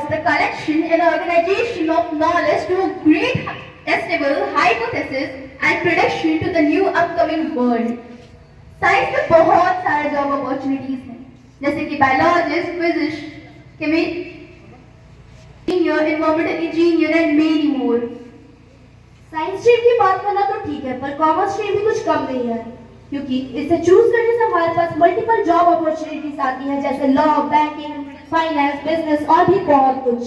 involves the collection and organization of knowledge to a great estimable hypothesis and prediction to the new upcoming world. Science में बहुत सारे job opportunities हैं, जैसे कि biologist, physicist, chemist, engineer, environmental engineer and many more. Science stream की बात करना तो ठीक है, पर कॉमर्स स्ट्रीम भी कुछ कम नहीं है, क्योंकि इसे चूज करने से हमारे पास मल्टीपल जॉब अपॉर्चुनिटीज आती हैं, जैसे लॉ, बैंकिंग, फाइनेंस, बिजनेस और भी बहुत कुछ।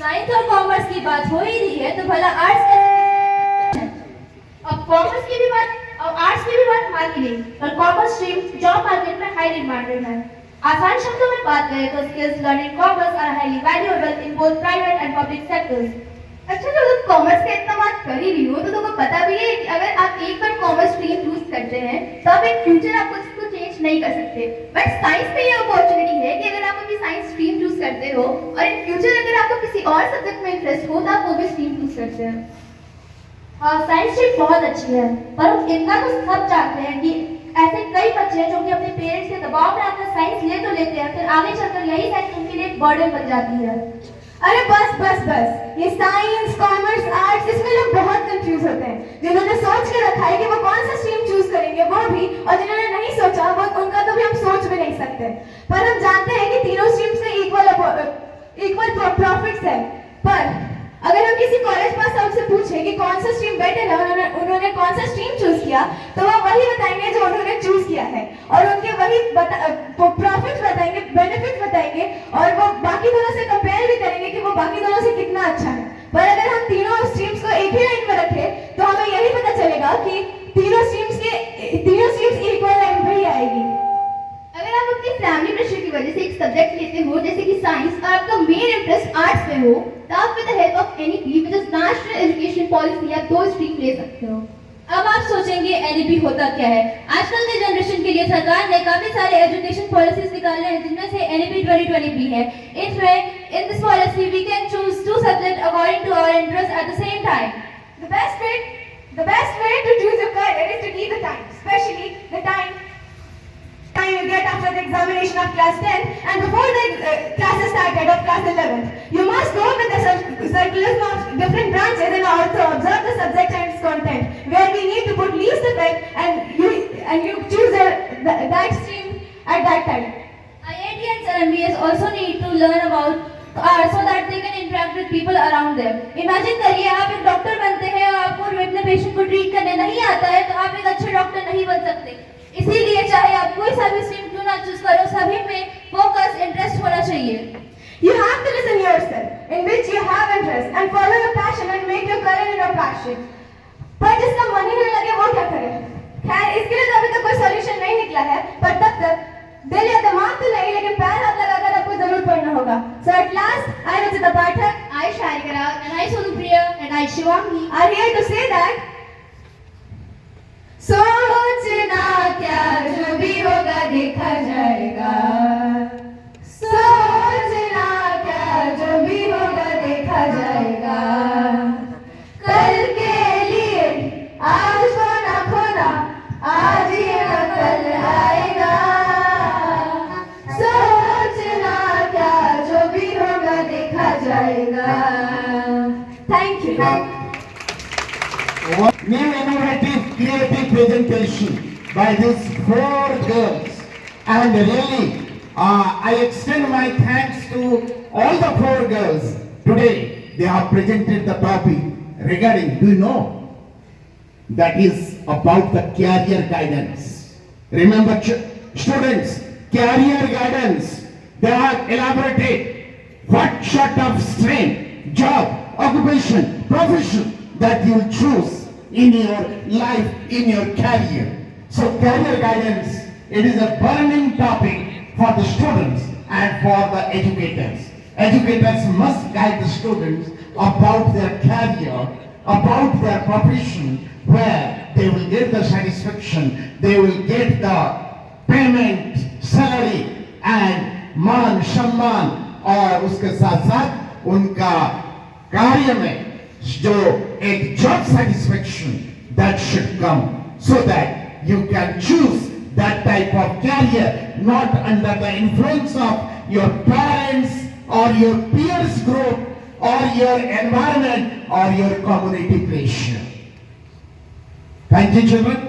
साइंस और कॉमर्स की बात हो ही रही है, तो भला आर्ट्स कैसे? अब कॉमर्स की भी बात और आर्ट्स की भी बात मान ही नहीं, पर कॉमर्स स्ट्रीम जॉब मार्केट में हाईली डिमांडेड है। आसान शब्दों में बात करें तो skills learn in commerce are highly valuable in both private and public sectors. अच्छा, तो तुम कॉमर्स का इतना बात कर ही रही हो, तो तुमको पता भी है कि अगर आप एक बार कॉमर्स स्ट्रीम चूज करते हैं तो आप इन फ्यूचर आप उसको चेंज नहीं कर सकते। बट साइंस में ये अपॉर्चुनिटी है कि अगर आप अपनी साइंस स्ट्रीम चूज करते हो और इन फ्यूचर अगर आपको किसी और सब्जेक्ट में इंटरेस्ट हो तो आप वो भी स्ट्रीम चूज करते हैं। साइंस स्ट्रीम बहुत अच्छी है, पर इतना तो सब जानते हैं कि ऐसे कई बच्चे हैं जो कि अपने पेरेंट्स के दबाव में आकर साइंस ले तो लेते हैं, फिर आगे चलकर यही साइंस उनके लिए एक बर्डन बन जाती है। अरे बस बस बस, ये साइंस, कॉमर्स, आर्ट्स, इसमें लोग बहुत कंफ्यूज होते हैं। जिन्होंने सोच के रखा है कि वो कौन सा स्ट्रीम चूज करेंगे वो भी, और जिन्होंने नहीं सोचा वो उनका तो भी हम सोच भी नहीं सकते। पर हम जानते हैं कि तीनों स्ट्रीम्स के इक्वल प्रॉफिट्स है। पर अगर हम किसी कॉलेज पास आउट से पूछे कि कौन सा स्ट्रीम बेटर है, उन्होंने कौन सा स्ट्रीम चूज किया, तो वो वही बताएंगे जो उन्होंने चूज किया है, और उनके वही प्रॉफिट बताएंगे, बेनिफिट बताएंगे, और वो बाकी दोनों से कंपेयर भी करेंगे कि वो बाकी दोनों से कितना अच्छा है। पर अगर हम तीनों स्ट्रीम्स को एक ही लाइन में रखें तो हमें यही पता चलेगा कि तीनों स्ट्रीम्स इक्वल लाइन पे ही आएगी। अगर आप अपनी फैमिली प्रेशर की वजह से एक सब्जेक्ट लेते हो जैसे कि साइंस और आपका मेन इंटरेस्ट आर्ट्स में हो, तो आप with the help of NEP which is national education policy आप दो स्ट्रीम ले सकते हो। अब आप सोचेंगे एनईपी होता क्या है? आजकल के जनरेशन के लिए सरकार ने काफी सारे एजुकेशन पॉलिसीज निकाले हैं, जिनमें से एनईपी 2020 भी है। इसमें in this policy we can choose to subject according to our interest at the same time. The best way to choose your career is to give the time, especially the time you get after the examination of class 10 and before the classes started of class 11. You must go with the circulars of different branches and also observe the subject and its content, where we need to put least effect, and you choose that stream at that time. IIT and MBAs also need to learn about art so that they can interact with people around them. Imagine करिए आप एक doctor बनते हैं और आपको अपने patient को treat करने नहीं आता है, तो आप एक अच्छे डॉक्टर नहीं बन सकते। इसीलिए चाहे आप कोई सा भी स्ट्रीम क्यों ना चूज करो, सभी में फोकस, इंटरेस्ट होना चाहिए। You have to listen yourself, in which you have interest, and follow your passion and make your career in your passion. पर जिसका मन ही नहीं लगे वो क्या करे? खैर, इसके लिए तो अभी तक कोई सॉल्यूशन नहीं निकला है, पर तब तक दिल या दिमाग तो नहीं, लेकिन पैर हाथ लगाकर आपको जरूर पढ़ना होगा। So at last, I Rajita Pathak, I Sharikara And I Sunupriya and I Shivangi are here to say that सोचना क्या, जो भी होगा देखा जाएगा। सोचना क्या, जो भी होगा देखा जाएगा। कल के लिए आज को ना खोना, आज ये ना कल आएगा। सोचना क्या, जो भी होगा देखा जाएगा। Thank you. New innovative creative presentation by these four girls, and really I extend my thanks to all the four girls. Today they have presented the topic regarding, do you know, that is about the career guidance. Remember students, career guidance, they have elaborated what sort of stream, job, occupation, profession that you choose in your life, in your career. So career guidance, it is a burning topic for the students and for the educators. Educators must guide the students about their career, about their profession, where they will get the satisfaction, they will get the payment, salary and मान सम्मान, और उसके साथ साथ उनका कार्य में जो एक job satisfaction that should come, so that you can choose that type of career not under the influence of your parents or your peers group or your environment or your community pressure. Thank you, children.